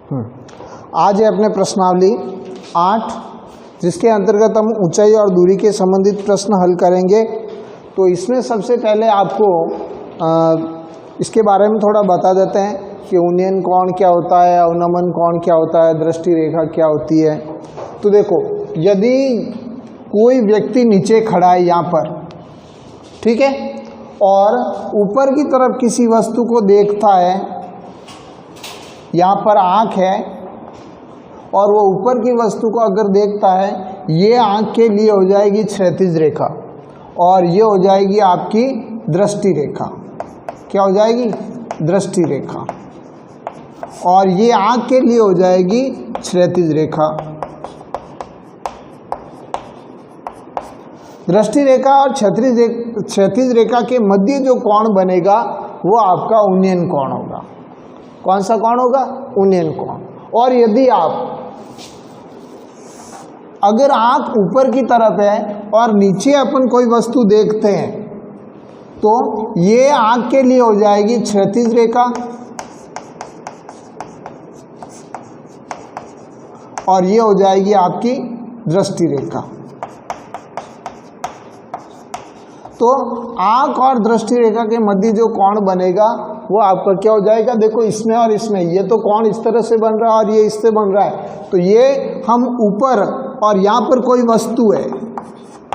आज है अपने प्रश्नावली 8, जिसके अंतर्गत हम ऊंचाई और दूरी के संबंधित प्रश्न हल करेंगे। तो इसमें सबसे पहले आपको इसके बारे में थोड़ा बता देते हैं कि उन्नयन कोण क्या होता है, अवनमन कोण क्या होता है, दृष्टि रेखा क्या होती है। तो देखो, यदि कोई व्यक्ति नीचे खड़ा है यहाँ पर, ठीक है, और ऊपर की तरफ किसी वस्तु को देखता है, यहाँ पर आँख है और वो ऊपर की वस्तु को अगर देखता है, ये आँख के लिए हो जाएगी क्षैतिज रेखा और ये हो जाएगी आपकी दृष्टि रेखा। क्या हो जाएगी? दृष्टि रेखा। और ये आँख के लिए हो जाएगी क्षैतिज रेखा। दृष्टि रेखा और क्षैतिज रेखा के मध्य जो कोण बनेगा वो आपका उन्नयन कोण होगा। कौन सा कोण होगा? उन्नयन कोण। और यदि अगर आँख ऊपर की तरफ है और नीचे अपन कोई वस्तु देखते हैं, तो ये आँख के लिए हो जाएगी क्षैतिज रेखा और ये हो जाएगी आपकी दृष्टि रेखा। तो आँख और दृष्टि रेखा के मध्य जो कोण बनेगा वो आपका क्या हो जाएगा? देखो, इसमें और इसमें ये तो कोण इस तरह से बन रहा है और ये इससे बन रहा है, तो ये हम ऊपर और यहाँ पर कोई वस्तु है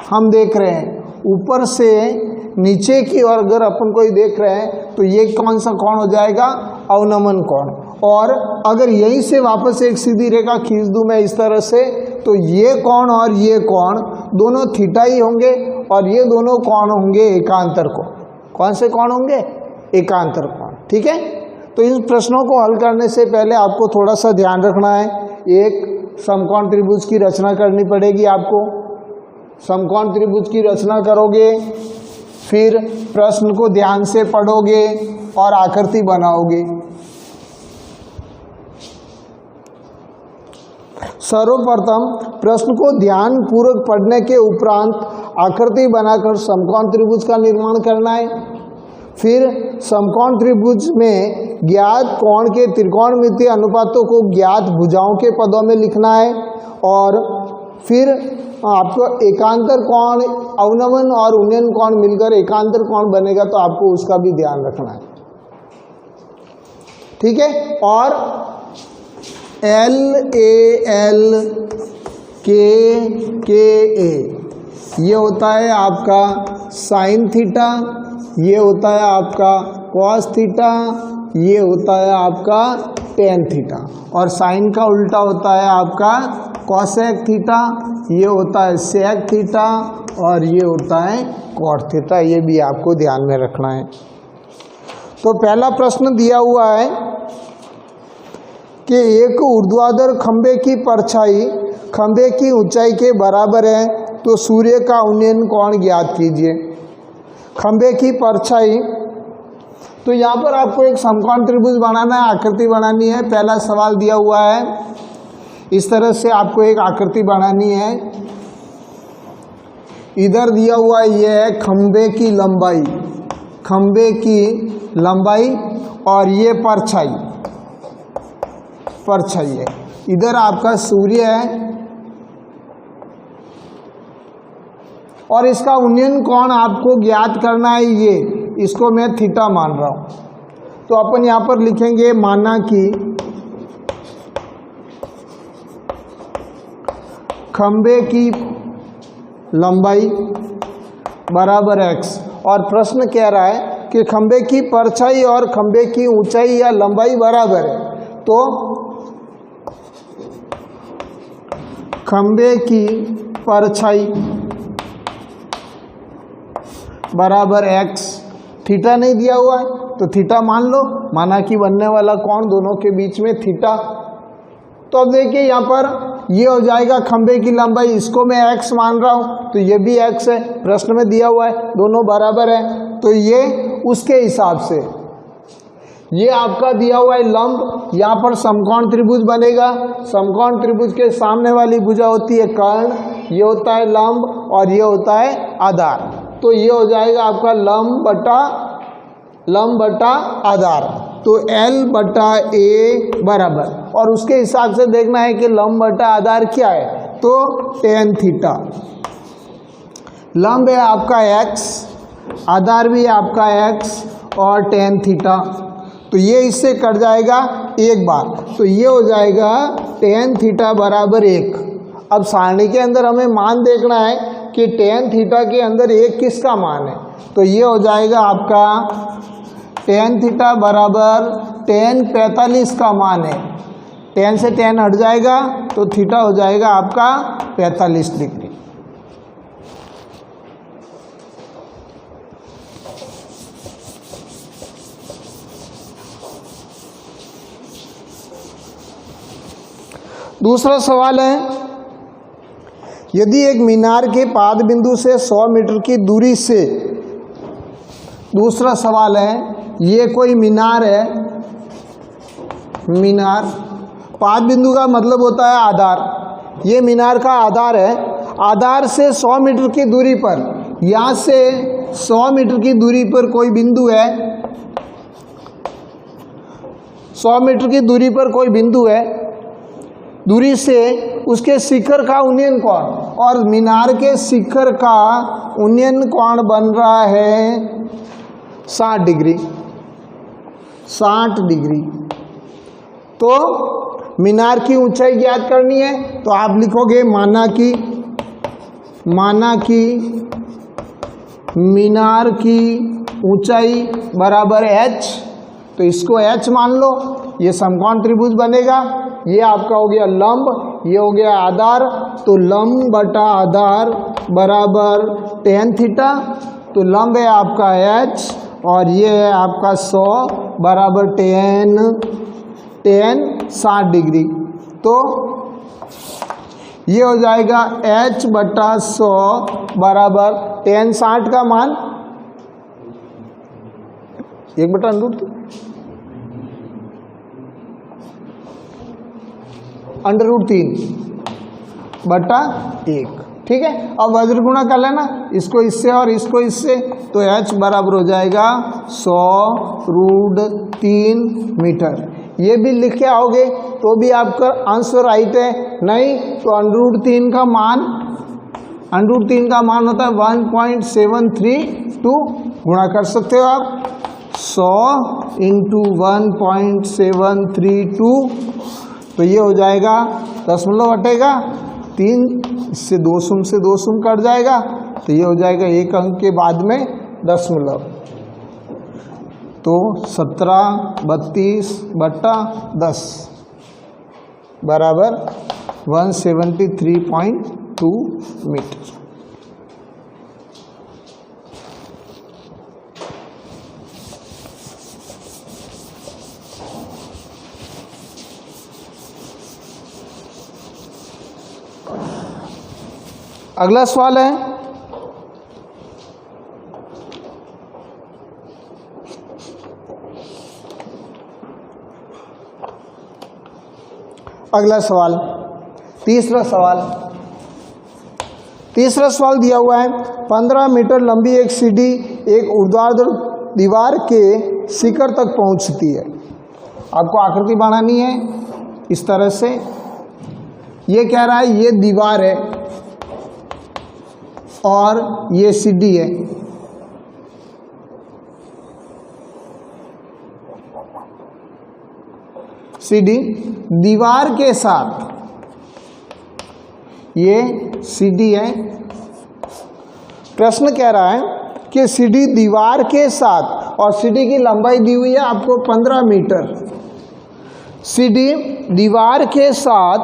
हम देख रहे हैं, ऊपर से नीचे की ओर अगर अपन कोई देख रहे हैं तो ये कौन सा कोण हो जाएगा? अवनमन कोण। और अगर यहीं से वापस एक सीधी रेखा खींच दूं मैं इस तरह से, तो ये कोण और ये कोण दोनों थीटा ही होंगे और ये दोनों कोण होंगे एकांतर कोण। कौन से कोण होंगे? एकांतर कोण। ठीक है। तो इन प्रश्नों को हल करने से पहले आपको थोड़ा सा ध्यान रखना है। एक समकोण त्रिभुज की रचना करनी पड़ेगी आपको। समकोण त्रिभुज की रचना करोगे, फिर प्रश्न को ध्यान से पढ़ोगे और आकृति बनाओगे। सर्वप्रथम प्रश्न को ध्यान पूर्वक पढ़ने के उपरांत आकृति बनाकर समकोण त्रिभुज का निर्माण करना है। फिर समकोण त्रिभुज में ज्ञात कोण के त्रिकोणमितीय अनुपातों को ज्ञात भुजाओं के पदों में लिखना है। और फिर आपको एकांतर कोण, अवनमन और उन्नयन कोण मिलकर एकांतर कोण बनेगा, तो आपको उसका भी ध्यान रखना है। ठीक है। और LAL KA ये होता है आपका साइन थीटा, ये होता है आपका कॉस थीटा, ये होता है आपका टेन थीटा। और साइन का उल्टा होता है आपका कॉसेक थीटा, ये होता है सेक थीटा और ये होता है कॉट थीटा। ये भी आपको ध्यान में रखना है। तो पहला प्रश्न दिया हुआ है कि एक ऊर्ध्वाधर खंभे की परछाई खंभे की ऊंचाई के बराबर है, तो सूर्य का उन्नयन कोण ज्ञात कीजिए। खंभे की परछाई, तो यहाँ पर आपको एक समकोण त्रिभुज बनाना है, आकृति बनानी है। पहला सवाल दिया हुआ है, इस तरह से आपको एक आकृति बनानी है। इधर दिया हुआ ये है खंभे की लंबाई, खंभे की लंबाई और ये परछाई, परछाई है। इधर आपका सूर्य है और इसका उन्नयन कोण आपको ज्ञात करना है। ये इसको मैं थीटा मान रहा हूं, तो अपन यहां पर लिखेंगे माना कि खंभे की लंबाई बराबर x। और प्रश्न कह रहा है कि खंभे की परछाई और खंभे की ऊंचाई या लंबाई बराबर है, तो खंभे की परछाई बराबर x। थीटा नहीं दिया हुआ है तो थीटा मान लो, माना कि बनने वाला कोण दोनों के बीच में थीटा। तो अब देखिए यहाँ पर ये हो जाएगा खंभे की लंबाई, इसको मैं x मान रहा हूँ तो ये भी x है, प्रश्न में दिया हुआ है, दोनों बराबर है। तो ये उसके हिसाब से ये आपका दिया हुआ है लंब, यहाँ पर समकोण त्रिभुज बनेगा। समकोण त्रिभुज के सामने वाली भुजा होती है कर्ण, ये होता है लंब और ये होता है आधार। तो ये हो जाएगा आपका लंब बटा आधार। तो L बटा A बराबर, और उसके हिसाब से देखना है कि लंब बटा आधार क्या है, तो tan थीटा। लंब है आपका x, आधार भी है आपका x और tan थीटा, तो ये इससे कट जाएगा एक बार, तो ये हो जाएगा tan थीटा बराबर 1। अब सारणी के अंदर हमें मान देखना है कि tan थीटा के अंदर 1 किसका मान है, तो ये हो जाएगा आपका tan थीटा बराबर tan 45 का मान है। tan से tan हट जाएगा तो थीटा हो जाएगा आपका 45 डिग्री। दूसरा सवाल है, यदि एक मीनार के पाद बिंदु से 100 मीटर की दूरी से, दूसरा सवाल है, ये कोई मीनार है, मीनार, पाद बिंदु का मतलब होता है आधार, ये मीनार का आधार है, आधार से 100 मीटर की दूरी पर, यहाँ से 100 मीटर की दूरी पर कोई बिंदु है, 100 मीटर की दूरी पर कोई बिंदु है, दूरी से उसके शिखर का उन्नयन कोण, और मीनार के शिखर का उन्नयन कोण बन रहा है 60 डिग्री, 60 डिग्री। तो मीनार की ऊंचाई ज्ञात करनी है, तो आप लिखोगे माना कि मीनार की ऊंचाई बराबर h, तो इसको h मान लो, ये समकोण त्रिभुज बनेगा। ये आपका हो गया लंब, ये हो गया आधार, तो लंब बटा आधार बराबर tan थीटा, तो लंब है आपका h और ये है आपका 100 बराबर tan 60 डिग्री, तो ये हो जाएगा h बटा 100 बराबर tan 60 का मान 1/√3 बटा 1, ठीक है। अब वज्र गुणा कर लेना, इसको इससे और इसको इससे, तो h बराबर हो जाएगा 100√3 मीटर। ये भी लिख के आओगे तो भी आपका आंसर राइट है, नहीं तो √3 का मान, √3 का मान होता है 1.732, गुणा कर सकते हो आप, 100 × 1.732, तो ये हो जाएगा दशमलव हटेगा 3, इससे 2 शून्य से 2 शून्य कट जाएगा, तो ये हो जाएगा एक अंक के बाद में दशमलव, तो 1732/10 बराबर 173.2 मीटर। अगला सवाल है, अगला सवाल तीसरा सवाल दिया हुआ है, 15 मीटर लंबी एक सीढ़ी एक ऊर्ध्वाधर दीवार के शिखर तक पहुंचती है। आपको आकृति बनानी है इस तरह से, ये कह रहा है ये दीवार है और ये सीढ़ी है, सीढ़ी दीवार के साथ, ये सीढ़ी है। प्रश्न कह रहा है कि सीढ़ी दीवार के साथ, और सीढ़ी की लंबाई दी हुई है आपको 15 मीटर, सीढ़ी दीवार के साथ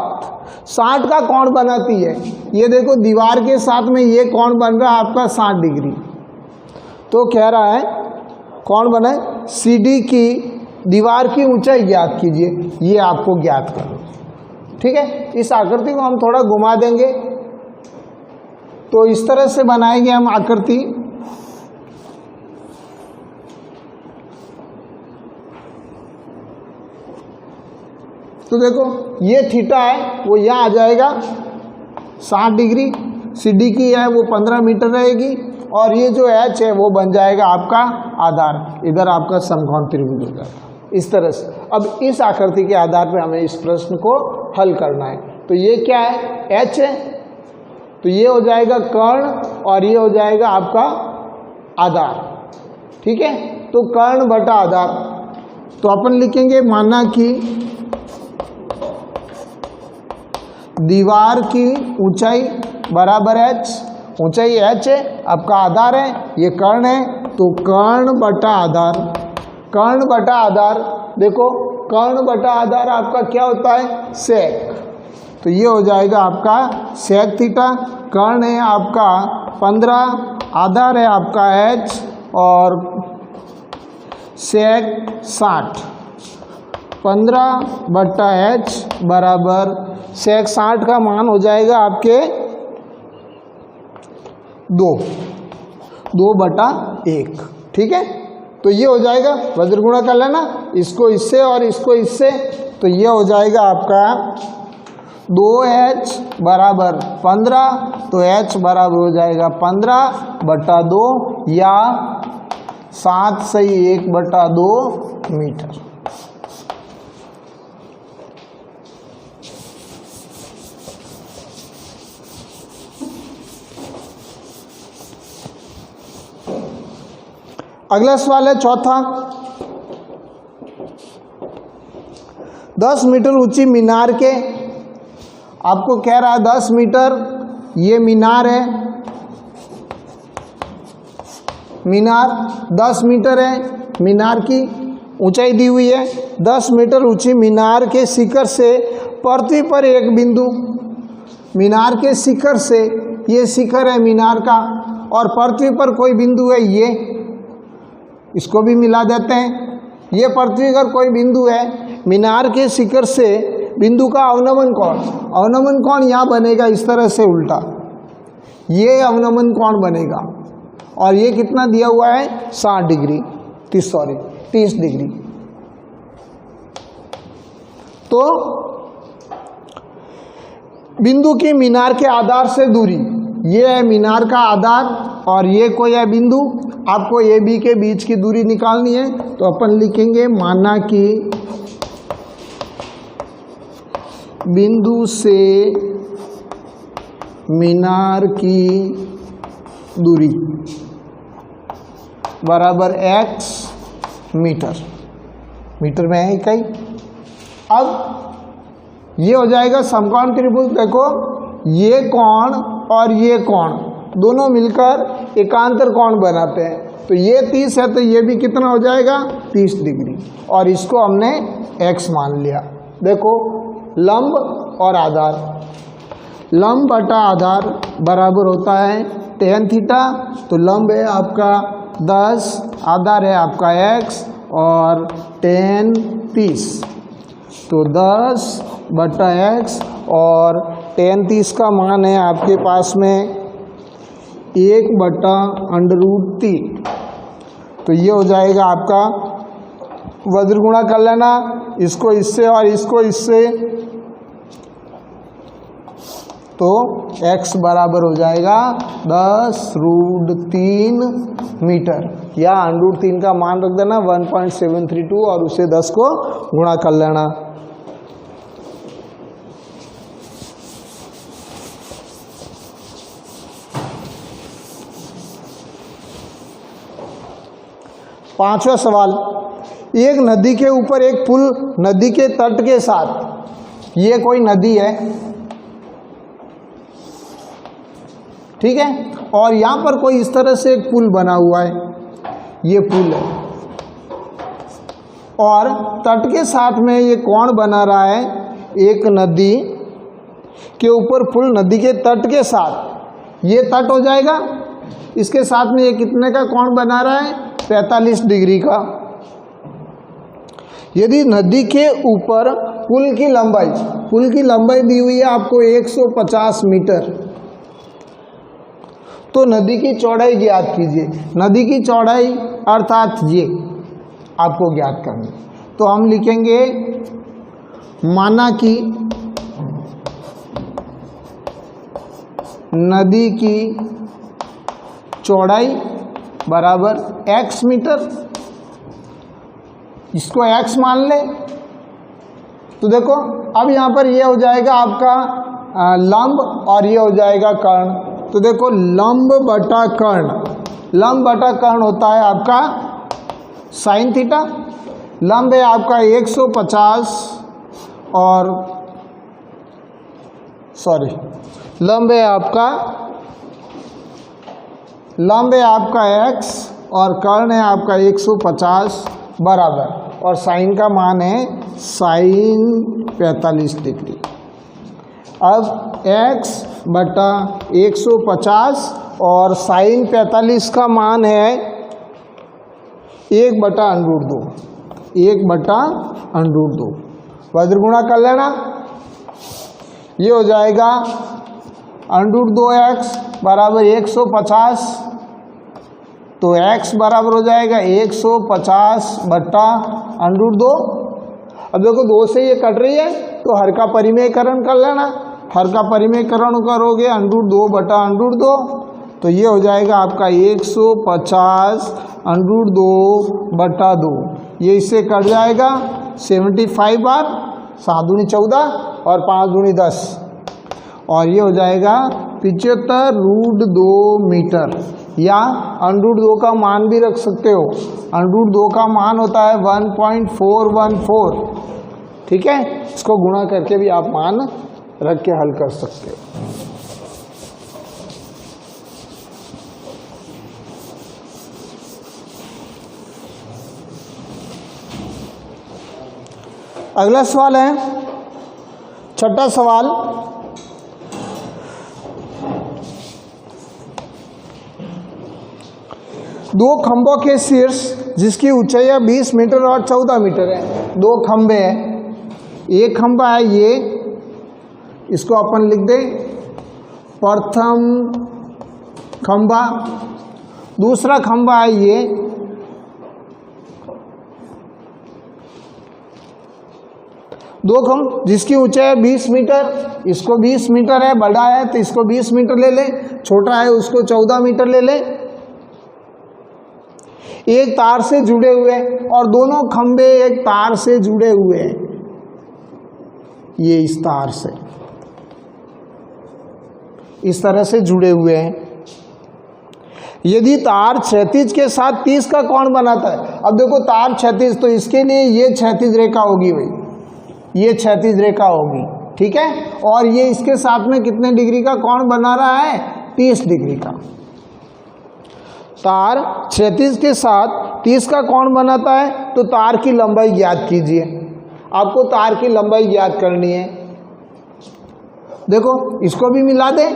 60 का कोण बनाती है। ये देखो दीवार के साथ में ये कोण बन रहा है आपका 60 डिग्री, तो कह रहा है कोण बना है, सीढ़ी की दीवार की ऊंचाई ज्ञात कीजिए, ये आपको ज्ञात करना, ठीक है। इस आकृति को हम थोड़ा घुमा देंगे, तो इस तरह से बनाएंगे हम आकृति, तो देखो ये थीटा है वो यहाँ आ जाएगा 60 डिग्री, सीढ़ी की है वो 15 मीटर रहेगी, और ये जो h है वो बन जाएगा आपका आधार, इधर आपका समकोण त्रिभुज हो जाएगा। इस तरह से। अब इस आकृति के आधार पर हमें इस प्रश्न को हल करना है। तो ये क्या है, h है, तो ये हो जाएगा कर्ण और ये हो जाएगा आपका आधार। ठीक है, तो कर्ण बटा आधार, तो अपन लिखेंगे माना कि दीवार की ऊंचाई बराबर h, ऊंचाई h है, आपका आधार है, ये कर्ण है, तो कर्ण बटा आधार, कर्ण बटा आधार, देखो कर्ण बटा आधार आपका क्या होता है, सेक, तो ये हो जाएगा आपका सेक थीटा। कर्ण है आपका 15, आधार है आपका h और सेक 60, 15 बटा h बराबर सेक 60 का मान हो जाएगा आपके 2 बटा 1। ठीक है, तो ये हो जाएगा, वज्र गुणा कर लेना इसको इससे और इसको इससे, तो ये हो जाएगा आपका 2h बराबर 15, तो h बराबर हो जाएगा 15 बटा 2 या 7 सही 1 बटा 2 मीटर। अगला सवाल है चौथा, 10 मीटर ऊंची मीनार के, आपको कह रहा है 10 मीटर, ये मीनार है, मीनार 10 मीटर है, मीनार की ऊंचाई दी हुई है। 10 मीटर ऊंची मीनार के शिखर से पृथ्वी पर एक बिंदु, मीनार के शिखर से, ये शिखर है मीनार का, और पृथ्वी पर कोई बिंदु है, ये इसको भी मिला देते हैं। ये पृथ्वी पर कोई बिंदु है, मीनार के शिखर से बिंदु का अवनमन कोण, अवनमन कोण यहाँ बनेगा इस तरह से उल्टा, ये अवनमन कोण बनेगा, और ये कितना दिया हुआ है 60 डिग्री, 30 डिग्री। तो बिंदु की मीनार के आधार से दूरी, ये है मीनार का आधार और ये कोई है बिंदु, आपको ए बी के बीच की दूरी निकालनी है, तो अपन लिखेंगे माना कि बिंदु से मीनार की दूरी बराबर x मीटर, मीटर में है इकाई। अब ये हो जाएगा समकोण त्रिभुज, देखो ये कोण और ये कोण दोनों मिलकर एकांतर कोण बनाते हैं, तो ये 30 है, तो ये भी कितना हो जाएगा 30 डिग्री, और इसको हमने x मान लिया। देखो लंब और आधार, लंब बटा आधार बराबर होता है tan थीटा, तो लंब है आपका 10, आधार है आपका x और tan 30, तो 10 बटा x और tan 30 का मान है आपके पास में 1 बटा √3, तो ये हो जाएगा आपका, वज्र गुणा कर लेना इसको इससे और इसको इससे, तो x बराबर हो जाएगा 10√3 मीटर, या √3 का मान रख देना 1.732 और उसे 10 को गुणा कर लेना। पांचवा सवाल, एक नदी के ऊपर एक पुल नदी के तट के साथ, ये कोई नदी है, ठीक है, और यहाँ पर कोई इस तरह से एक पुल बना हुआ है, ये पुल है, और तट के साथ में ये कौन बना रहा है, एक नदी के ऊपर पुल नदी के तट के साथ, ये तट हो जाएगा, इसके साथ में ये कितने का कोण बना रहा है 45 डिग्री का। यदि नदी के ऊपर पुल की लंबाई दी हुई है आपको 150 मीटर, तो नदी की चौड़ाई ज्ञात कीजिए। नदी की चौड़ाई अर्थात ये आपको ज्ञात करनी, तो हम लिखेंगे माना कि नदी की चौड़ाई बराबर x मीटर, इसको x मान ले। तो देखो अब यहाँ पर ये हो जाएगा आपका लंब और ये हो जाएगा कर्ण। तो देखो लंब बटा कर्ण, लंब बटा कर्ण होता है आपका साइन थीटा। लंब है आपका 150 और लंब है आपका x और कर्ण है आपका 150 बराबर, और साइन का मान है साइन 45 डिग्री। अब x बटा 150 और साइन 45 का मान है 1/√2, 1/√2 वज्रगुणा कर लेना। ये हो जाएगा √2x बराबर 150, तो x बराबर हो जाएगा 150/√2। अब देखो 2 से ये कट रही है तो हर का परिमेयकरण कर लेना। हर का परिमेयकरण करोगे √2/√2, तो ये हो जाएगा आपका 150√2/2। ये इससे कट जाएगा 75 बार, 7 दूनी 14 और 5 दूनी 10, और ये हो जाएगा 75√2 मीटर, या √2 का मान भी रख सकते हो। √2 का मान होता है 1.414, ठीक है। इसको गुणा करके भी आप मान रख के हल कर सकते हो। अगला सवाल है, छठा सवाल, दो खंभों के शीर्ष जिसकी ऊंचाई 20 मीटर और 14 मीटर है। दो खंभे हैं, एक खंभा है ये, इसको अपन लिख दें प्रथम खंभा। दूसरा खंभा है ये, दो खंभ जिसकी ऊंचाई 20 मीटर, इसको 20 मीटर है, बड़ा है तो इसको 20 मीटर ले ले, छोटा है उसको 14 मीटर ले ले। एक तार से जुड़े हुए और दोनों खंभे एक तार से जुड़े हुए हैं, ये इस तार से इस तरह से जुड़े हुए हैं। यदि तार क्षैतिज के साथ 30 का कोण बनाता है, अब देखो तार क्षैतिज, तो इसके लिए ये क्षैतिज रेखा होगी भाई, ये क्षैतिज रेखा होगी, ठीक है। और ये इसके साथ में कितने डिग्री का कोण बना रहा है, 30 डिग्री का। तार क्षैतिज के साथ 30 का कोण बनाता है, तो तार की लंबाई ज्ञात कीजिए। आपको तार की लंबाई ज्ञात करनी है। देखो इसको भी मिला दे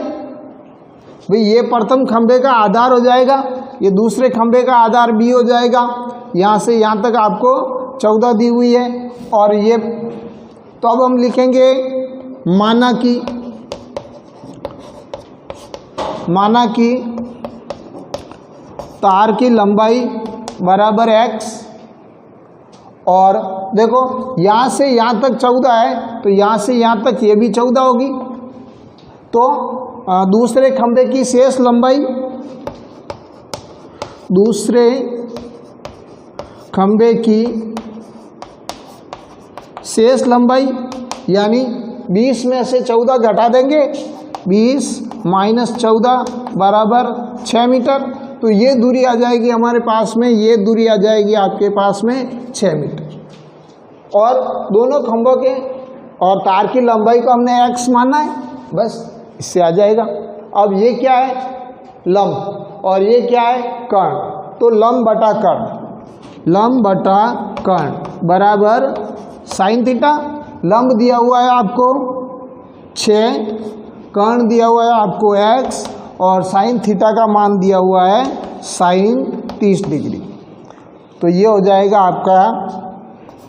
भाई, ये प्रथम खंभे का आधार हो जाएगा, ये दूसरे खंभे का आधार B हो जाएगा। यहाँ से यहाँ तक आपको 14 दी हुई है, और ये तो अब हम लिखेंगे माना कि तार की लंबाई बराबर x, और देखो यहाँ से यहाँ तक 14 है, तो यहाँ से यहाँ तक ये भी 14 होगी। तो दूसरे खंभे की शेष लंबाई, दूसरे खंभे की शेष लंबाई यानी 20 में से 14 घटा देंगे, 20 - 14 बराबर 6 मीटर। तो ये दूरी आ जाएगी हमारे पास में, ये दूरी आ जाएगी आपके पास में 6 मीटर। और दोनों खंभों के और तार की लंबाई को हमने x माना है, बस इससे आ जाएगा। अब ये क्या है, लंब, और ये क्या है, कर्ण। तो लंब बटा कर्ण बराबर साइन थीटा। लंब दिया हुआ है आपको 6, कर्ण दिया हुआ है आपको x, और साइन थीटा का मान दिया हुआ है साइन 30 डिग्री। तो ये हो जाएगा आपका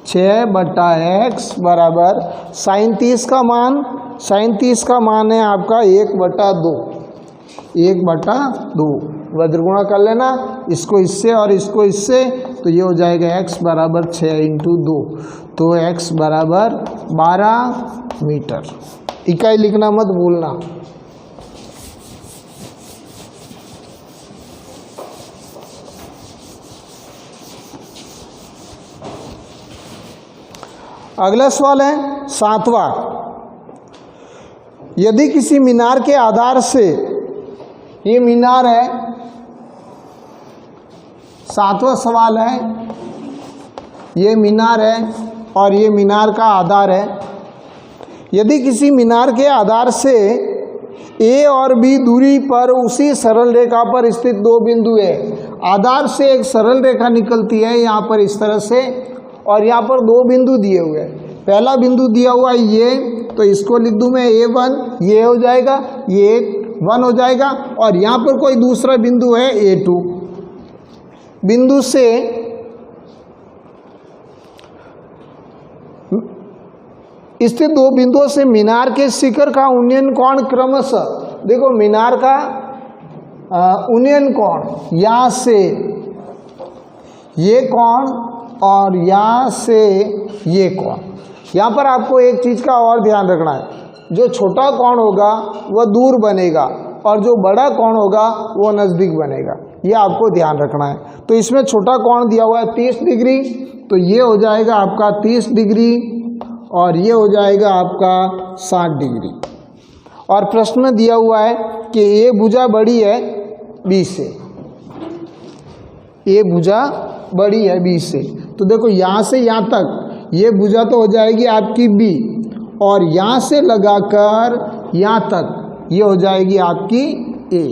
6/x बराबर साइन 30 का मान, साइन 30 का मान है आपका 1/2, 1/2 वज्रगुणा कर लेना, इसको इससे और इसको इससे, तो ये हो जाएगा x बराबर 6 × 2, तो x बराबर 12 मीटर। इकाई लिखना मत भूलना। अगला सवाल है 7वां, यदि किसी मीनार के आधार से, ये मीनार है, 7वां सवाल है, ये मीनार है और ये मीनार का आधार है। यदि किसी मीनार के आधार से ए और बी दूरी पर उसी सरल रेखा पर स्थित दो बिंदु है, आधार से एक सरल रेखा निकलती है यहाँ पर इस तरह से, और यहाँ पर दो बिंदु दिए हुए हैं। पहला बिंदु दिया हुआ है ये, तो इसको लिख दूँ मैं A1, ये हो जाएगा, ये 1 हो जाएगा, और यहाँ पर कोई दूसरा बिंदु है A2। बिंदु से स्थित दो बिंदुओं से मीनार के शिखर का उन्नयन कोण क्रमशः, देखो मीनार का उन्नयन कोण, यहाँ से ये कोण और यहाँ से ये कोण। यहाँ पर आपको एक चीज़ का और ध्यान रखना है, जो छोटा कोण होगा वह दूर बनेगा और जो बड़ा कोण होगा वो नज़दीक बनेगा, ये आपको ध्यान रखना है। तो इसमें छोटा कोण दिया हुआ है 30 डिग्री, तो ये हो जाएगा आपका 30 डिग्री और ये हो जाएगा आपका 60 डिग्री। और प्रश्न में दिया हुआ है कि ये भुजा बड़ी है बी से, ये भुजा बड़ी है बी से, तो देखो यहाँ से यहाँ तक ये भुजा तो हो जाएगी आपकी बी, और यहाँ से लगाकर यहाँ तक ये हो जाएगी आपकी ए।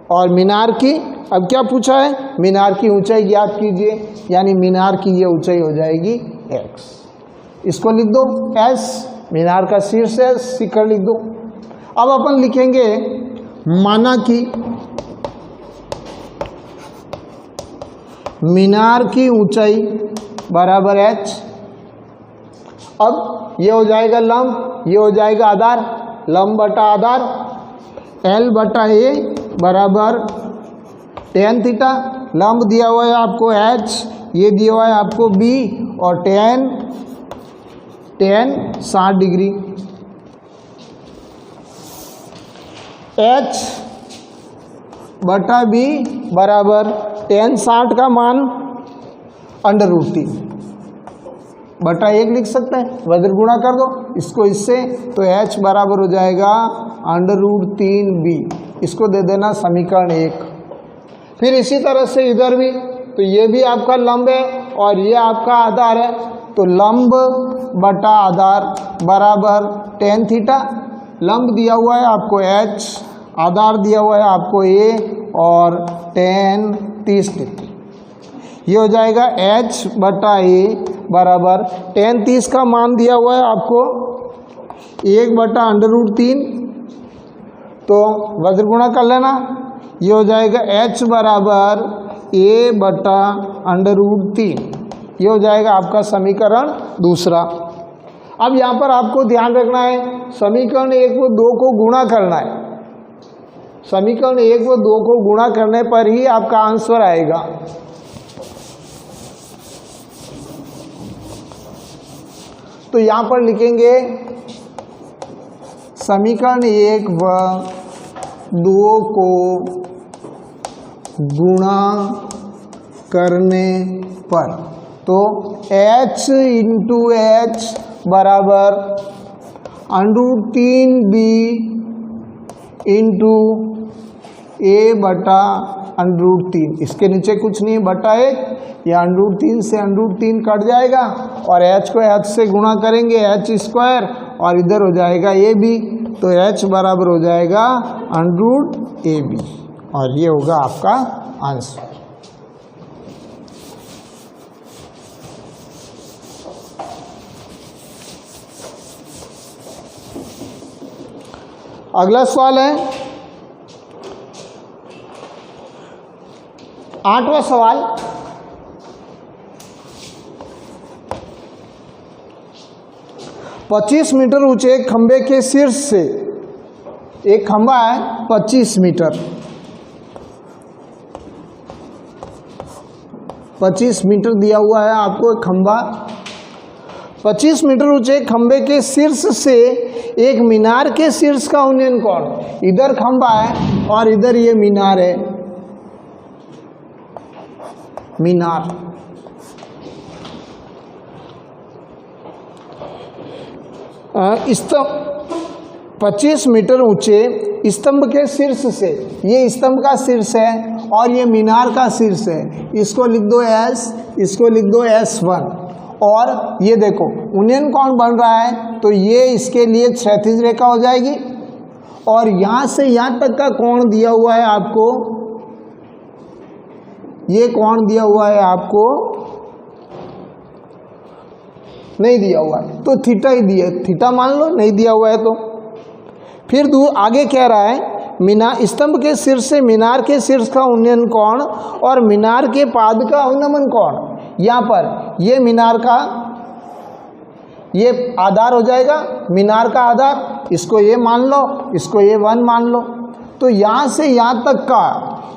और मीनार की, अब क्या पूछा है, मीनार की ऊंचाई ज्ञात कीजिए, यानी मीनार की ये ऊंचाई हो जाएगी x। इसको लिख दो s, मीनार का शीर्ष है, शिखर लिख दो। अब अपन लिखेंगे माना कि मीनार की ऊंचाई बराबर h। अब ये हो जाएगा लंब, ये हो जाएगा आधार, लंब बटा आधार, L बटा A बराबर tan थीटा। लंब दिया हुआ है आपको h, ये दिया हुआ है आपको b, और tan 60 डिग्री। h बटा b बराबर tan 60 का मान √3 बटा 1 लिख सकते हैं, वज्र गुणा कर दो इसको इससे, तो h बराबर हो जाएगा √3b, इसको दे देना समीकरण 1। फिर इसी तरह से इधर भी, तो ये भी आपका लंब है और ये आपका आधार है, तो लंब बटा आधार बराबर tan थीटा। लंब दिया हुआ है आपको h, आधार दिया हुआ है आपको a, और tan 30 डिग्री। ये हो जाएगा h बटा a बराबर tan 30 का मान दिया हुआ है आपको 1 बटा √3, तो वज्र गुणा कर लेना, ये हो जाएगा h बराबर a बटा √3। ये हो जाएगा आपका समीकरण दूसरा। अब यहाँ पर आपको ध्यान रखना है, समीकरण 1 व 2 को गुणा करना है, समीकरण 1 व 2 को गुणा करने पर ही आपका आंसर आएगा। तो यहाँ पर लिखेंगे समीकरण 1 व 2 को गुणा करने पर, तो h इंटू h बराबर √3b इंटू a बटा √3, इसके नीचे कुछ नहीं बटा 1, या √3 से √3 कट जाएगा और h को h से गुणा करेंगे h², और इधर हो जाएगा ab, तो h बराबर हो जाएगा √ab, और ये होगा आपका आंसर। अगला सवाल है 8वां सवाल, पच्चीस मीटर ऊंचे एक खंबे के शीर्ष से, एक खंबा है 25 मीटर, 25 मीटर दिया हुआ है आपको एक खंबा, 25 मीटर ऊंचे खंबे के शीर्ष से एक मीनार के शीर्ष का उन्नयन कोण, इधर खंबा है और इधर ये मीनार है, मीनार। स्तंभ 25 मीटर ऊंचे स्तंभ के शीर्ष से, ये स्तंभ का शीर्ष है और ये मीनार का शीर्ष है, इसको लिख दो S, इसको लिख दो S1। और ये देखो यूनियन कोण बन रहा है तो ये इसके लिए क्षैतिज रेखा हो जाएगी और यहाँ से यहाँ तक का कोण दिया हुआ है आपको, ये कोण दिया हुआ है आपको, नहीं दिया हुआ है तो थीटा ही दिया, थीटा मान लो, नहीं दिया हुआ है तो। फिर आगे कह रहा है मीनार स्तंभ के शीर्ष से मीनार के शीर्ष का उन्नयन कोण और मीनार के पाद का अवनमन कोण। यहाँ पर ये मीनार का ये आधार हो जाएगा, मीनार का आधार, इसको ये मान लो, इसको ये 1 मान लो। तो यहाँ से यहाँ तक का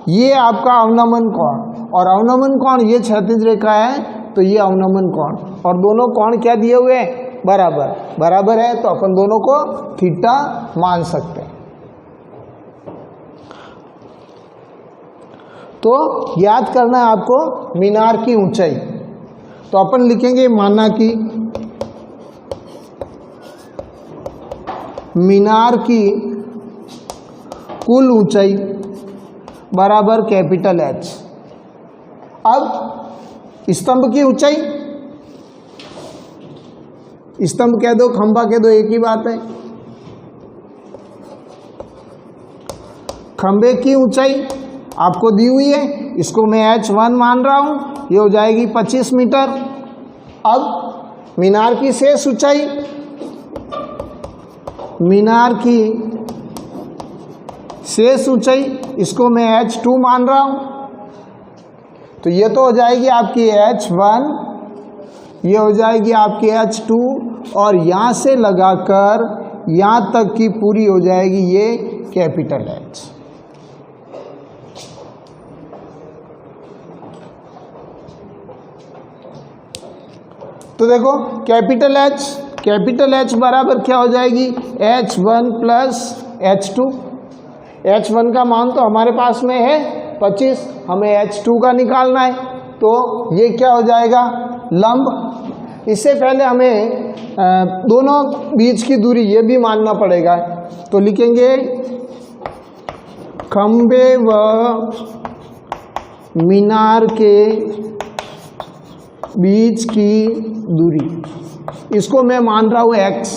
ये आपका अवनमन कोण और अवनमन कोण ये क्षैतिज रेखा है तो ये अवनमन कोण, और दोनों कोण क्या दिए हुए हैं, बराबर, बराबर है तो अपन दोनों को थीटा मान सकते हैं। तो याद करना है आपको मीनार की ऊंचाई, तो अपन लिखेंगे माना कि मीनार की कुल ऊंचाई बराबर कैपिटल H। अब स्तंभ की ऊंचाई, स्तंभ कह दो खंभा कह दो एक ही बात है, खंभे की ऊंचाई आपको दी हुई है, इसको मैं H1 मान रहा हूं, ये हो जाएगी 25 मीटर। अब मीनार की शेष ऊंचाई, मीनार की शेष ऊंचाई इसको मैं H2 मान रहा हूं, तो ये तो हो जाएगी आपकी H1, ये हो जाएगी आपकी H2 और यहाँ से लगाकर यहाँ तक की पूरी हो जाएगी ये कैपिटल H। तो देखो कैपिटल H बराबर क्या हो जाएगी, H1 प्लस H2। H1 का मान तो हमारे पास में है 25, हमें H2 का निकालना है, तो ये क्या हो जाएगा, लंब। इससे पहले हमें दोनों बीच की दूरी ये भी मानना पड़ेगा, तो लिखेंगे खंबे व मीनार के बीच की दूरी, इसको मैं मान रहा हूँ x,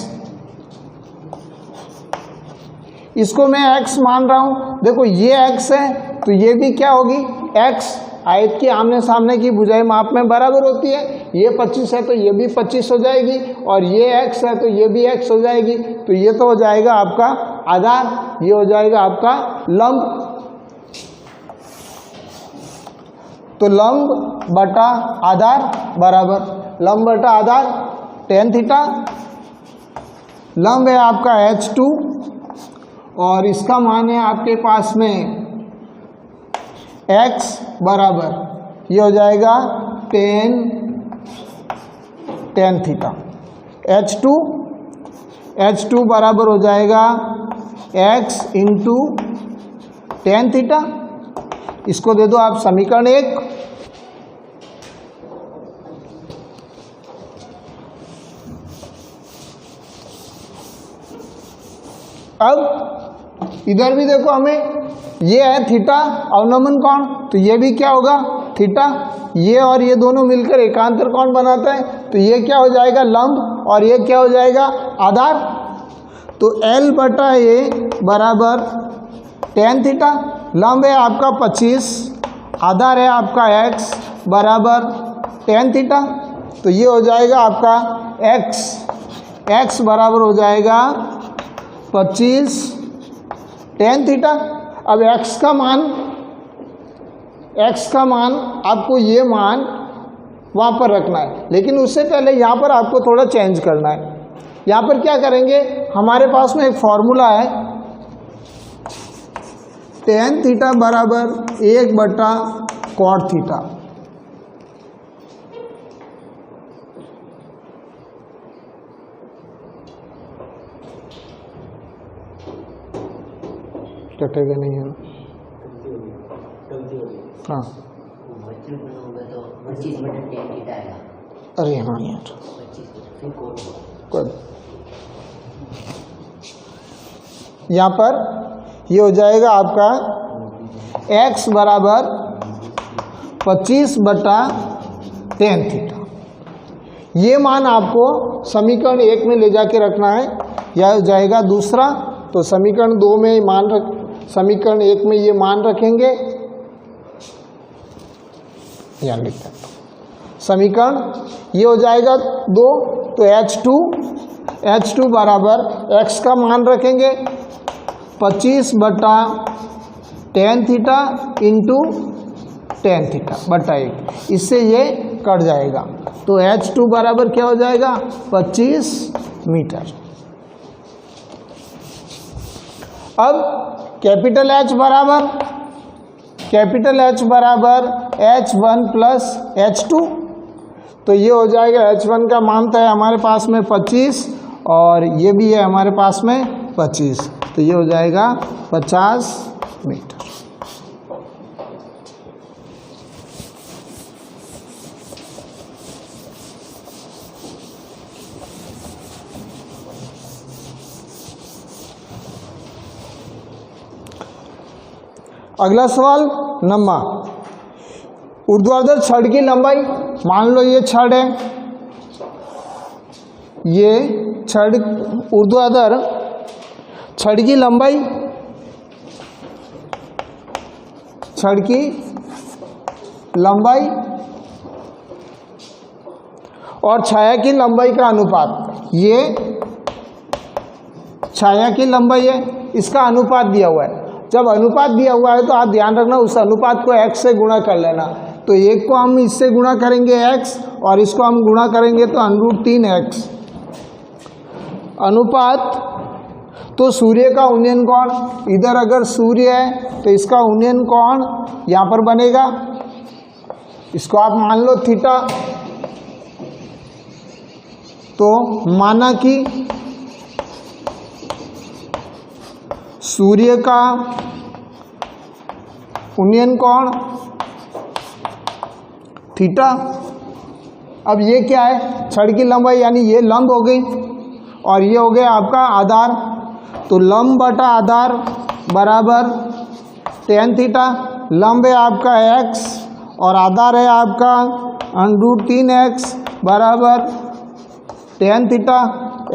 इसको मैं x मान रहा हूँ। देखो ये x है तो ये भी क्या होगी x, आयत की आमने सामने की भुजाएं माप में बराबर होती है, ये 25 है तो ये भी 25 हो जाएगी और ये x है तो ये भी x हो जाएगी, तो ये तो हो जाएगा आपका आधार, ये हो जाएगा आपका लंब। तो लंब बटा आधार बराबर लंब बटा आधार tan थीटा, लंब है आपका H2 और इसका मान है आपके पास में x बराबर ये हो जाएगा tan थीटा। H2 बराबर हो जाएगा x इंटू tan थीटा, इसको दे दो आप समीकरण 1। अब इधर भी देखो हमें ये है थीटा अवनमन कोण, तो ये भी क्या होगा थीटा, ये और ये दोनों मिलकर एकांतर कोण बनाता है, तो ये क्या हो जाएगा लंब और ये क्या हो जाएगा आधार। तो L बटा A बराबर tan थीटा, लंब है आपका 25, आधार है आपका x बराबर tan थीटा, तो ये हो जाएगा आपका x बराबर हो जाएगा 25 tan थीटा। अब x का मान आपको ये मान वहाँ पर रखना है, लेकिन उससे पहले यहाँ पर आपको थोड़ा चेंज करना है। यहाँ पर क्या करेंगे, हमारे पास में एक फॉर्मूला है tan थीटा बराबर 1 बटा cot थीटा। कटेगा नहीं है ना, हाँ अरे हाँ यार यहाँ पर ये हो जाएगा आपका x बराबर 25/tan थीटा। ये मान आपको समीकरण 1 में ले जाके रखना है। यह हो जाएगा दूसरा, तो समीकरण 2 में समीकरण 1 में ये मान रखेंगे, यहाँ लिखते हैं समीकरण ये हो जाएगा 2, तो H2 बराबर x का मान रखेंगे 25/tan theta into tan theta बटा 1, इससे ये कट जाएगा। तो H2 बराबर क्या हो जाएगा 25 मीटर। अब कैपिटल H बराबर H1 प्लस H2, तो ये हो जाएगा H1 का मान था हमारे पास में 25 और ये भी है हमारे पास में 25, तो ये हो जाएगा 50 मीटर। अगला सवाल नंबर ऊर्ध्वाधर छड़ की लंबाई, मान लो ये छड़ है, ये छड़ ऊर्ध्वाधर छड़ की लंबाई, छड़ की लंबाई और छाया की लंबाई का अनुपात, ये छाया की लंबाई है, इसका अनुपात दिया हुआ है। जब अनुपात दिया हुआ है तो आप ध्यान रखना उस अनुपात को x से गुणा कर लेना। तो एक को हम इससे गुणा करेंगे x और इसको हम गुणा करेंगे तो √3x। अनुपात तो सूर्य का उन्नयन कोण, इधर अगर सूर्य है तो इसका उन्नयन कोण यहाँ पर बनेगा, इसको आप मान लो थीटा। तो माना कि सूर्य का उन्नयन कोण थीटा। अब ये क्या है, छड़ की लंबाई यानी ये लंब हो गई और ये हो गया आपका आधार, तो लंब बटा आधार बराबर tan थीटा। लंब है आपका x और आधार है आपका √3x बराबर tan थीटा।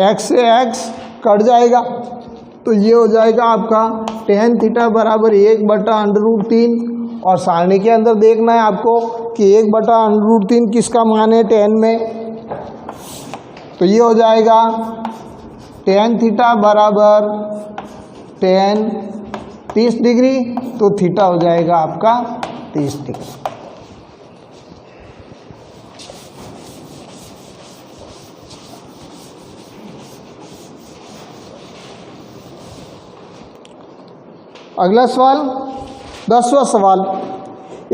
x से x कट जाएगा तो ये हो जाएगा आपका tan थीटा बराबर 1/√3 और सारणी के अंदर देखना है आपको कि 1/√3 किसका मान है tan में, तो ये हो जाएगा tan थीटा बराबर tan 30 डिग्री, तो थीटा हो जाएगा आपका 30 डिग्री। अगला सवाल 10वां सवाल,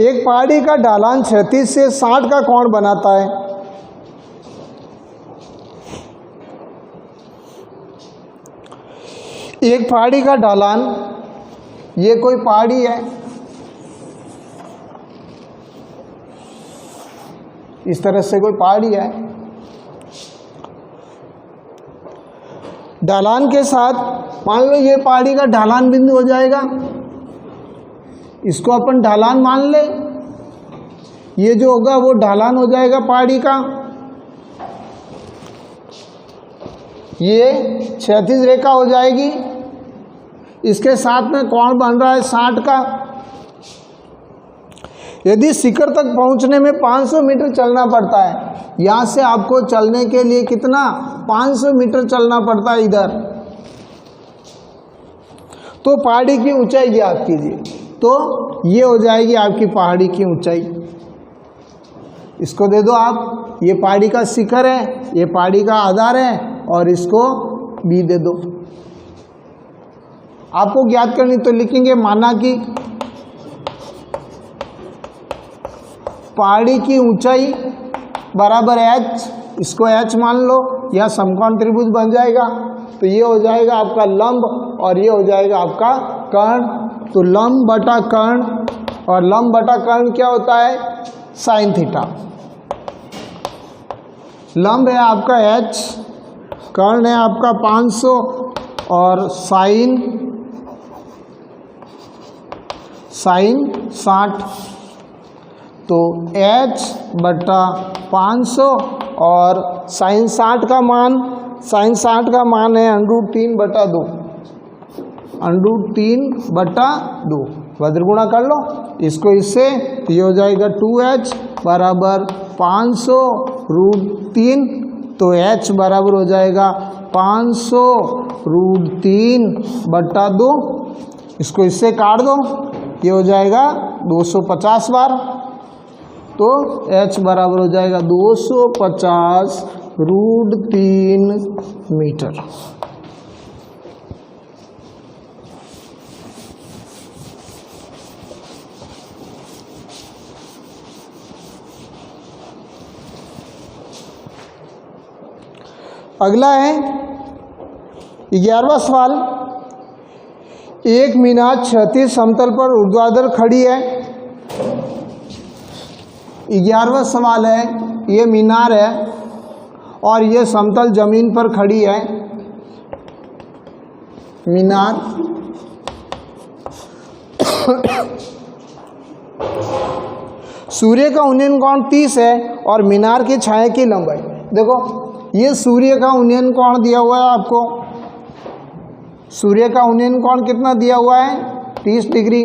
एक पहाड़ी का ढलान 36 से 60 का कोण बनाता है। एक पहाड़ी का ढलान, ये कोई पहाड़ी है, इस तरह से कोई पहाड़ी है, ढलान के साथ मान लो ये पहाड़ी का ढलान बिंदु हो जाएगा, इसको अपन ढलान मान ले, ये जो होगा वो ढलान हो जाएगा पहाड़ी का। ये क्षैतिज रेखा हो जाएगी, इसके साथ में कोण बन रहा है 60 का। यदि शिखर तक पहुंचने में 500 मीटर चलना पड़ता है, यहाँ से आपको चलने के लिए कितना 500 मीटर चलना पड़ता है इधर, तो पहाड़ी की ऊंचाई ज्ञात कीजिए। तो ये हो जाएगी आपकी पहाड़ी की ऊंचाई, इसको दे दो आप, ये पहाड़ी का शिखर है, ये पहाड़ी का आधार है और इसको भी दे दो। आपको ज्ञात करनी तो लिखेंगे माना कि पहाड़ी की ऊंचाई बराबर h, इसको h मान लो, यह समकोण त्रिभुज बन जाएगा। तो ये हो जाएगा आपका लंब और ये हो जाएगा आपका कर्ण। तो लंब बटा कर्ण, और लंब बटा कर्ण क्या होता है साइन थीटा। लंब है आपका h, कर्ण है आपका 500 और साइन साइन 60, तो h बटा 500 और साइन 60 का मान है √3 बटा 2, √3 बटा 2, वज्रगुणा कर लो इसको इससे, तो ये हो जाएगा 2h बराबर 500 √3, तो h बराबर हो जाएगा 500 √3 बटा 2, इसको इससे काट दो, ये हो जाएगा 250 बार, तो h बराबर हो जाएगा 250 √3 मीटर। अगला है 11वां सवाल। एक मीनार क्षैतिज समतल पर ऊर्ध्वाधर खड़ी है। 11वां सवाल है, ये मीनार है और ये समतल जमीन पर खड़ी है। मीनार सूर्य का उन्नयन कोण 30 है और मीनार की छाया की लंबाई, देखो ये सूर्य का उन्नयन कोण दिया हुआ है आपको, सूर्य का उन्नयन कोण कितना दिया हुआ है 30 डिग्री,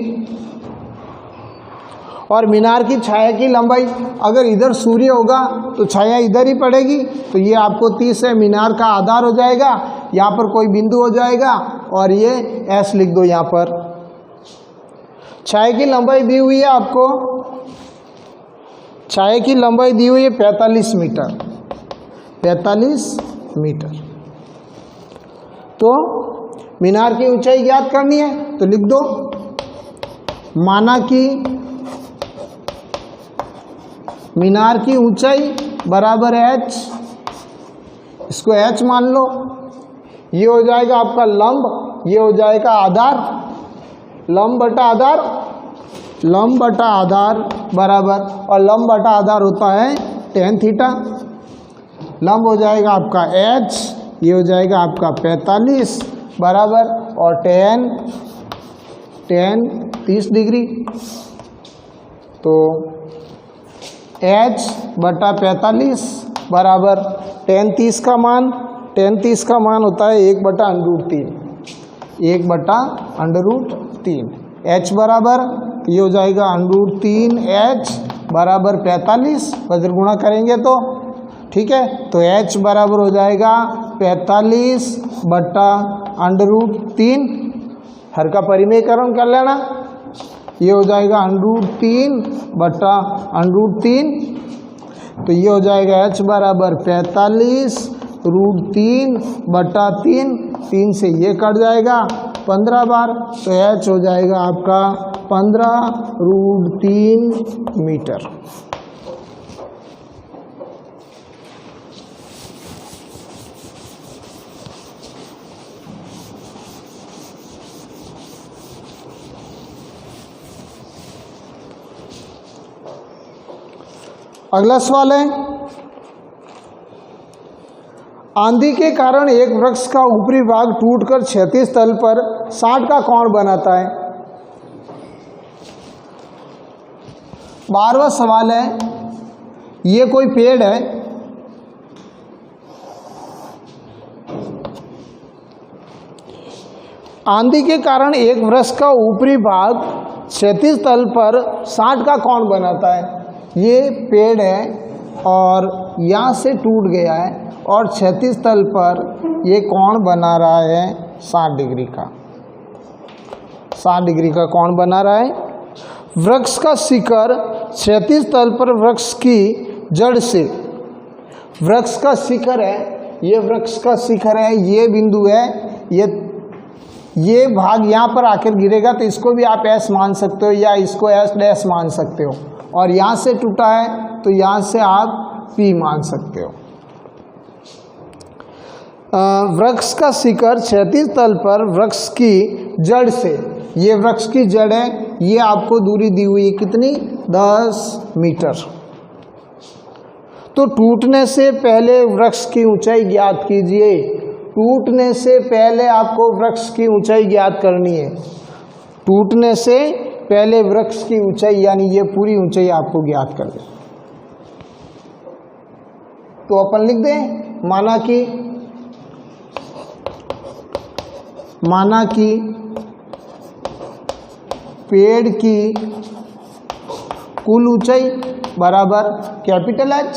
और मीनार की छाया की लंबाई, अगर इधर सूर्य होगा तो छाया इधर ही पड़ेगी, तो ये आपको 30 है, मीनार का आधार हो जाएगा, यहाँ पर कोई बिंदु हो जाएगा और ये S लिख दो यहाँ पर। छाया की लंबाई दी हुई है आपको, छाया की लंबाई दी हुई है 45 मीटर, 45 मीटर। तो मीनार की ऊंचाई ज्ञात करनी है, तो लिख दो, माना कि मीनार की ऊंचाई बराबर h, इसको h मान लो, ये हो जाएगा आपका लंब, ये हो जाएगा आधार, लंब बटा आधार, लंब बटा आधार बराबर, और लंब बटा आधार होता है tan थीटा, लंब हो जाएगा आपका h, ये हो जाएगा आपका 45 बराबर, और tan 30 डिग्री, तो h बटा 45 बराबर tan 30 का मान, tan 30 का मान होता है 1 बटा √3, 1 बटा √3, h बराबर ये हो जाएगा √3h बराबर 45, वज्रगुणा करेंगे तो ठीक है, तो h बराबर हो जाएगा 45 बटा √3, हर का परिमेयकरण कर लेना, ये हो जाएगा √3 बटा √3, तो ये हो जाएगा h बराबर 45 √3 बटा 3, 3 से ये कट जाएगा 15 बार, तो h हो जाएगा आपका 15 √3 मीटर। अगला सवाल है, आंधी के कारण एक वृक्ष का ऊपरी भाग टूटकर क्षैतिज तल पर 60 का कोण बनाता है। 12वां सवाल है, ये कोई पेड़ है, आंधी के कारण एक वृक्ष का ऊपरी भाग क्षैतिज तल पर 60 का कोण बनाता है। ये पेड़ है और यहाँ से टूट गया है और क्षैतिज तल पर ये कोण बना रहा है 60 डिग्री का, 60 डिग्री का कोण बना रहा है। वृक्ष का शिखर क्षैतिज तल पर वृक्ष की जड़ से, वृक्ष का शिखर है, ये वृक्ष का शिखर है, ये बिंदु है, ये भाग यहाँ पर आकर गिरेगा, तो इसको भी आप S मान सकते हो या इसको S डैश मान सकते हो, और यहाँ से टूटा है तो यहाँ से आप P मान सकते हो। वृक्ष का शिखर क्षैतिज तल पर वृक्ष की जड़ से, ये वृक्ष की जड़ है, ये आपको दूरी दी हुई है कितनी 10 मीटर। तो टूटने से पहले वृक्ष की ऊंचाई ज्ञात कीजिए, टूटने से पहले आपको वृक्ष की ऊंचाई ज्ञात करनी है, टूटने से पहले वृक्ष की ऊंचाई यानी ये पूरी ऊंचाई आपको ज्ञात कर दे। तो अपन लिख दें माना कि पेड़ की कुल ऊंचाई बराबर कैपिटल एच।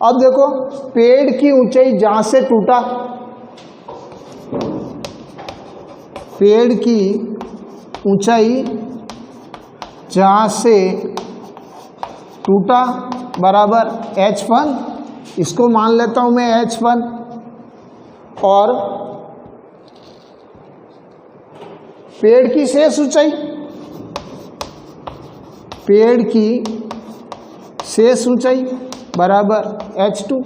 अब देखो पेड़ की ऊंचाई जहां से टूटा, पेड़ की ऊंचाई जहां से टूटा बराबर h1, इसको मान लेता हूं मैं h1, और पेड़ की शेष ऊंचाई, पेड़ की शेष ऊंचाई बराबर h2।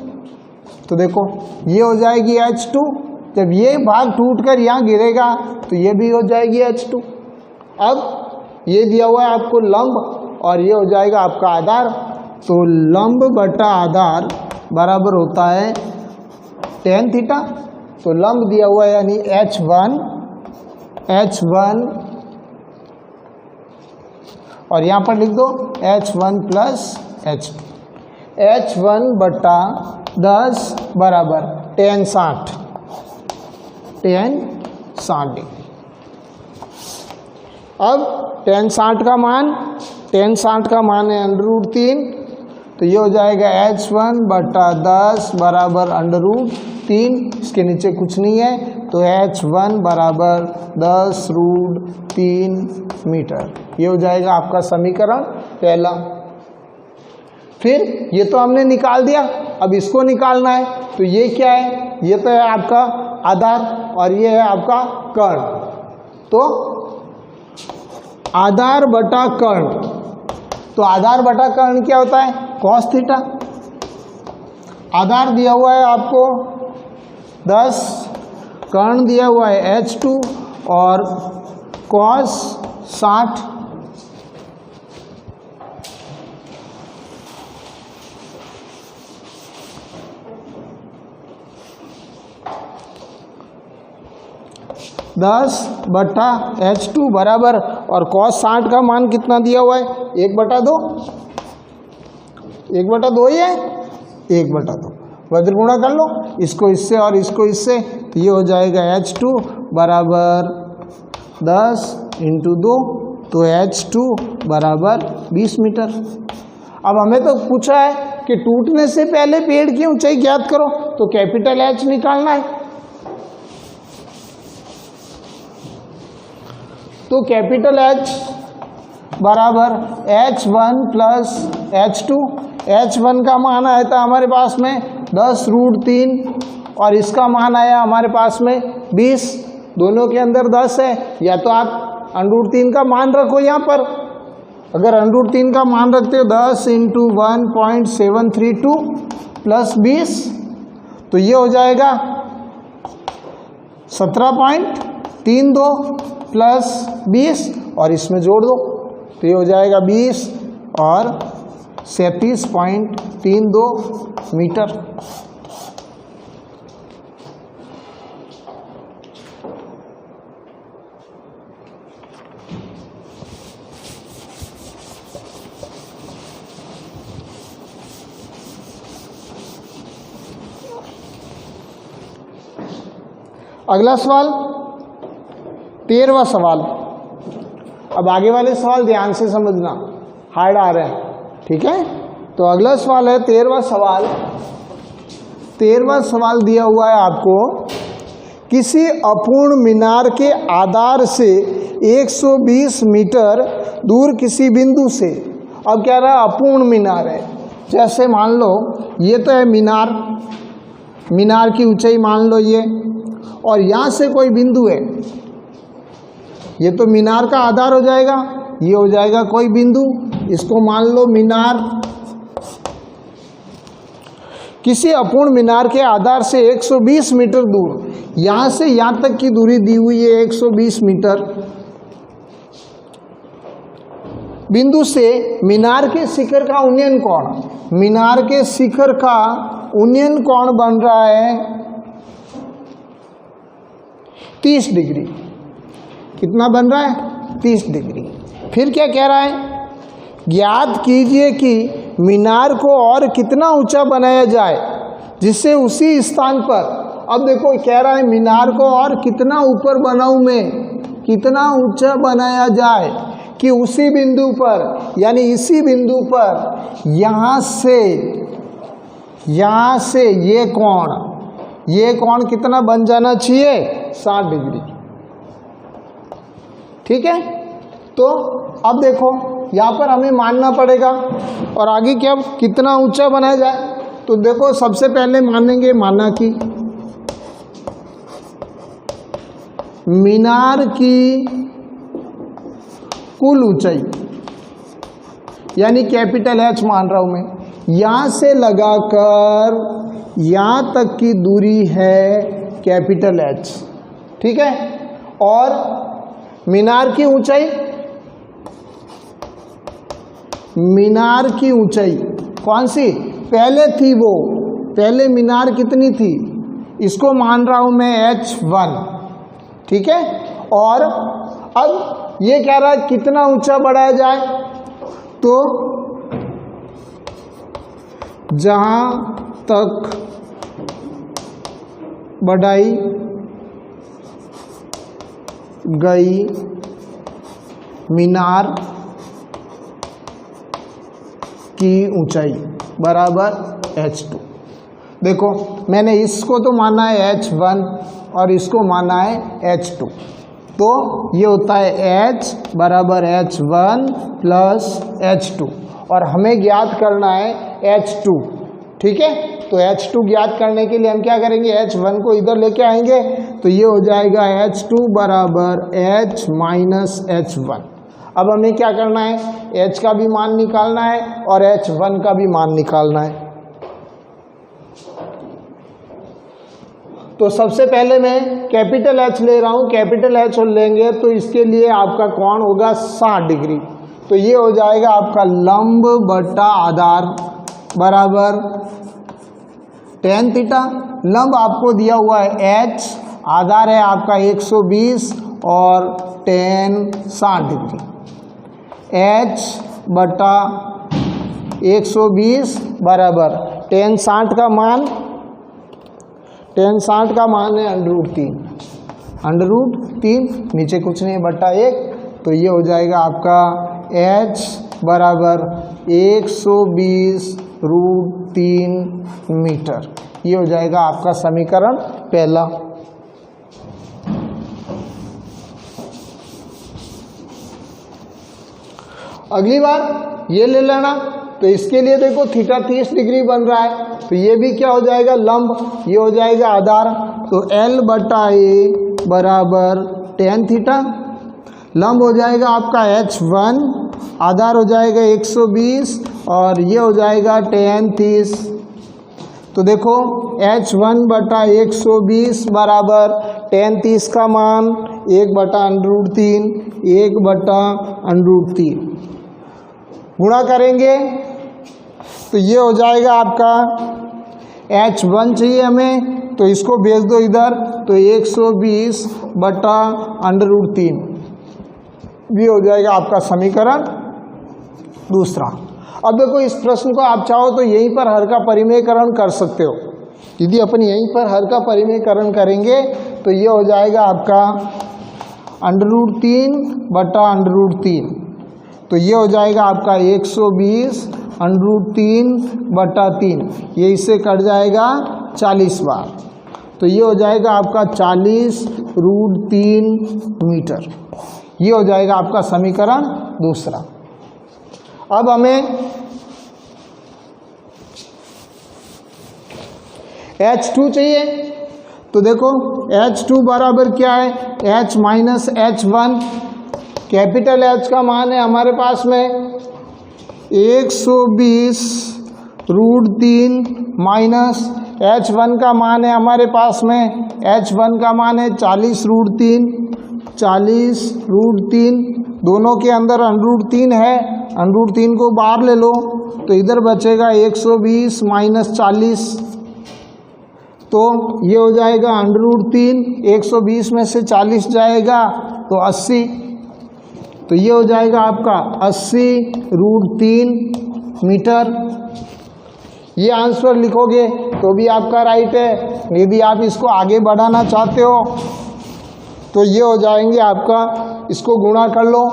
तो देखो ये हो जाएगी h2, जब ये भाग टूटकर यहाँ गिरेगा तो ये भी हो जाएगी h2। अब ये दिया हुआ है आपको लंब और ये हो जाएगा आपका आधार, तो लंब बटा आधार बराबर होता है tan थीटा। तो लंब दिया हुआ है यानी h1 और यहाँ पर लिख दो h1 प्लस h2, h1 बटा 10 बराबर tan 60 डिग्री। अब tan 60 का मान है √3, तो ये हो जाएगा h1 बटा 10 बराबर √3, इसके नीचे कुछ नहीं है, तो h1 बराबर 10√3 मीटर। ये हो जाएगा आपका समीकरण पहला। फिर ये तो हमने निकाल दिया, अब इसको निकालना है, तो ये क्या है, ये तो है आपका आधार और ये है आपका कर्ण। तो आधार बटा कर्ण, तो आधार बटा कर्ण क्या होता है, cos थीटा। आधार दिया हुआ है आपको 10, कर्ण दिया हुआ है h2 और cos 60। दस बटा h2 बराबर, और cos 60 का मान कितना दिया हुआ है, 1/2, 1/2 ही है, 1/2 वज्रगुणा कर लो, इसको इससे और इसको इससे, तो ये हो जाएगा h2 बराबर 10 × 2, तो h2 बराबर 20 मीटर। अब हमें तो पूछा है कि टूटने से पहले पेड़ की ऊंचाई ज्ञात करो, तो कैपिटल H निकालना है। तो कैपिटल H बराबर h1 प्लस h2, h1 का मान आया था हमारे पास में 10√3 और इसका मान आया हमारे पास में 20, दोनों के अंदर 10 है, या तो आप √3 का मान रखो यहाँ पर, अगर √3 का मान रखते हो 10 × 1.732 प्लस 20, तो ये हो जाएगा 17.32 प्लस 20 और इसमें जोड़ दो, तो ये हो जाएगा 20 और 37.32 मीटर। अगला सवाल 13वां सवाल। अब आगे वाले सवाल ध्यान से समझना, हार्ड आ रहे हैं, ठीक है। तो अगला सवाल है 13वां सवाल। 13वां सवाल दिया हुआ है आपको, किसी अपूर्ण मीनार के आधार से 120 मीटर दूर किसी बिंदु से, अब क्या रहा अपूर्ण मीनार है, जैसे मान लो ये तो है मीनार, मीनार की ऊंचाई मान लो ये, और यहाँ से कोई बिंदु है, ये तो मीनार का आधार हो जाएगा, ये हो जाएगा कोई बिंदु, इसको मान लो मीनार। किसी अपूर्ण मीनार के आधार से 120 मीटर दूर, यहाँ से यहाँ तक की दूरी दी हुई है 120 मीटर, बिंदु से मीनार के शिखर का उन्नयन कोण, मीनार के शिखर का उन्नयन कोण बन रहा है 30 डिग्री। कितना बन रहा है, 30 डिग्री। फिर क्या कह रहा है, ज्ञात कीजिए कि मीनार को और कितना ऊंचा बनाया जाए जिससे उसी स्थान पर, अब देखो कह रहा है मीनार को और कितना ऊपर बनाऊं मैं, कितना ऊंचा बनाया जाए कि उसी बिंदु पर, यानी इसी बिंदु पर यहाँ से ये कोण कितना बन जाना चाहिए, 60 डिग्री। ठीक है, तो अब देखो यहाँ पर हमें मानना पड़ेगा और आगे क्या, कितना ऊंचा बनाया जाए। तो देखो सबसे पहले मानेंगे, माना कि मीनार की कुल ऊंचाई, यानी कैपिटल एच मान रहा हूं मैं, यहां से लगाकर यहां तक की दूरी है कैपिटल एच। ठीक है, और मीनार की ऊंचाई, मीनार की ऊंचाई कौन सी पहले थी, वो पहले मीनार कितनी थी, इसको मान रहा हूं मैं H1। ठीक है, और अब ये कह रहा है कितना ऊंचा बढ़ाया जाए, तो जहां तक बढ़ाई गई मीनार की ऊंचाई बराबर H2। देखो मैंने इसको तो माना है H1 और इसको माना है H2, तो ये होता है H बराबर H1 प्लस H2 और हमें ज्ञात करना है H2। ठीक है, तो H2 ज्ञात करने के लिए हम क्या करेंगे, H1 को इधर लेके आएंगे, तो ये हो जाएगा H2 बराबर H माइनस H1। अब हमें क्या करना है, H का भी मान निकालना है और H1 का भी मान निकालना है। तो सबसे पहले मैं कैपिटल H ले रहा हूँ, कैपिटल H लेंगे तो इसके लिए आपका कोण होगा 60 डिग्री। तो ये हो जाएगा आपका लंब बटा आधार बराबर tan थीटा। लंब आपको दिया हुआ है H, आधार है आपका 120 और tan 60 डिग्री। H बटा 120 बराबर tan 60 का मान, tan 60 का मान है √3, नीचे कुछ नहीं बटा 1, तो ये हो जाएगा आपका H बराबर 120√3 मीटर। ये हो जाएगा आपका समीकरण पहला। अगली बार ये ले लेना, तो इसके लिए देखो थीटा 30 डिग्री बन रहा है, तो ये भी क्या हो जाएगा लंब, ये हो जाएगा आधार, तो L बटा A बराबर tan थीटा। लंब हो जाएगा आपका H1, आधार हो जाएगा 120 और ये हो जाएगा tan 30। तो देखो H1 बटा 120 बराबर tan 30 का मान 1 बटा √3, 1 बटा √3 गुणा करेंगे तो ये हो जाएगा आपका H1 चाहिए हमें, तो इसको भेज दो इधर, तो 120 बटा √3 भी हो जाएगा आपका समीकरण दूसरा। अब देखो इस प्रश्न को आप चाहो तो यहीं पर हर का परिमेयकरण कर सकते हो। यदि अपन यहीं पर हर का परिमेयकरण करेंगे तो ये हो जाएगा आपका √3 बटा √3, तो ये हो जाएगा आपका 120 √3 बटा 3, ये इससे कट जाएगा 40 बार, तो ये हो जाएगा आपका 40√3 मीटर। ये हो जाएगा आपका समीकरण दूसरा। अब हमें H2 चाहिए, तो देखो H2 बराबर क्या है, H minus H1। Capital H का मान है हमारे पास में 120√3 माइनस H1 का मान है हमारे पास में, H1 का मान है 40√3, 40√3, दोनों के अंदर √3 है, √3 को बाहर ले लो तो इधर बचेगा 120 माइनस 40, तो ये हो जाएगा √3, 120 में से 40 जाएगा तो 80, तो ये हो जाएगा आपका 80√3 मीटर। ये आंसर लिखोगे तो भी आपका राइट है। यदि आप इसको आगे बढ़ाना चाहते हो तो ये हो जाएंगे आपका, इसको गुणा कर लो,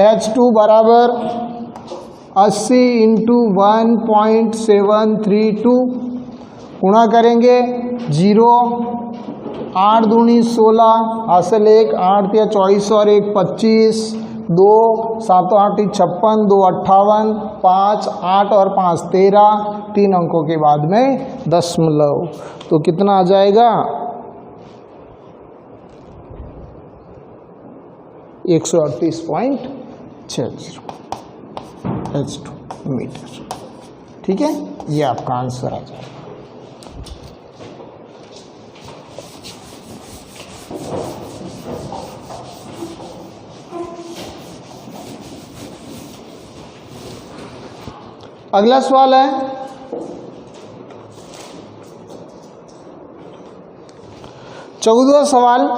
H2 बराबर 80 × 1.732 गुणा करेंगे 0, 8 दूनी 16, हासिल 1, 8 या 24 और 1 25, 2 7 8 56, 2 58, 5 8 और 5 13, 3 अंकों के बाद में दशमलव, तो कितना आ जाएगा 138.60 H2 मीटर। ठीक है, ये आपका आंसर आ जाएगा। अगला सवाल है, चौदहवां सवाल।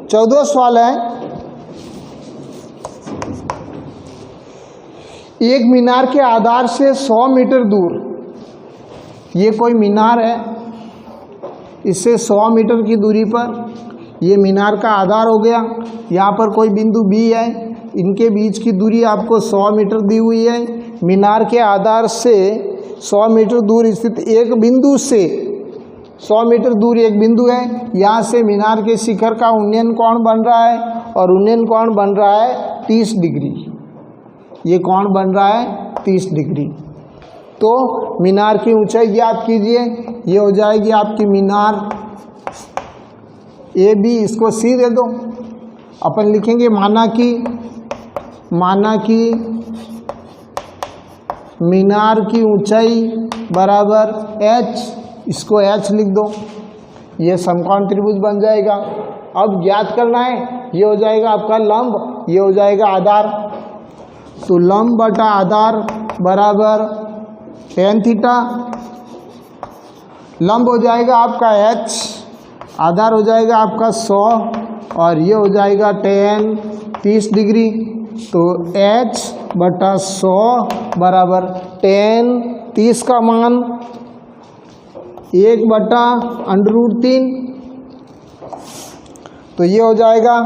चौदहवां सवाल है, एक मीनार के आधार से 100 मीटर दूर, ये कोई मीनार है, इससे 100 मीटर की दूरी पर ये मीनार का आधार हो गया। यहाँ पर कोई बिंदु B है, इनके बीच की दूरी आपको 100 मीटर दी हुई है। मीनार के आधार से 100 मीटर दूर स्थित एक बिंदु से 100 मीटर दूर एक बिंदु है, यहाँ से मीनार के शिखर का उन्नयन कोण बन रहा है और उन्नयन कोण बन रहा है 30 डिग्री। ये कोण बन रहा है 30 डिग्री। तो मीनार की ऊंचाई ज्ञात कीजिए। ये हो जाएगी आपकी मीनार AB, इसको C दे दो। अपन लिखेंगे माना कि मीनार की ऊंचाई बराबर H, इसको H लिख दो। ये समकोण त्रिभुज बन जाएगा। अब ज्ञात करना है, ये हो जाएगा आपका लंब, ये हो जाएगा आधार। तो लंब बटा आधार बराबर tan थीटा। लंब हो जाएगा आपका H, आधार हो जाएगा आपका 100 और ये हो जाएगा tan 30 डिग्री। तो H बटा 100 बराबर tan 30 का मान 1/√3। तो ये हो जाएगा,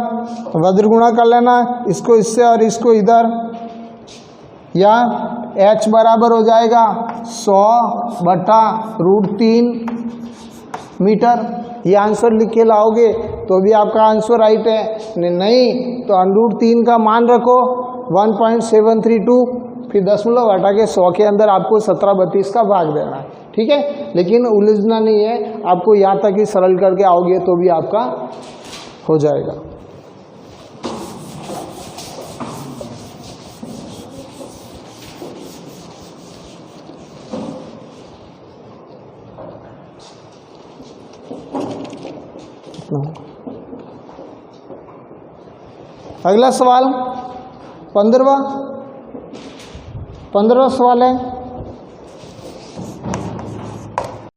वज्र गुणा कर लेना, इसको इससे और इसको इधर, या H बराबर हो जाएगा 100/√3 मीटर। ये आंसर लिख के लाओगे तो भी आपका आंसर राइट है। नहीं तो √3 का मान रखो 1.732, फिर दशमलव हटा के 100 के अंदर आपको 1732 का भाग देना है। ठीक है, लेकिन उलझना नहीं है, आपको यहाँ तक ही सरल करके आओगे तो भी आपका हो जाएगा। अगला सवाल 15वां सवाल है,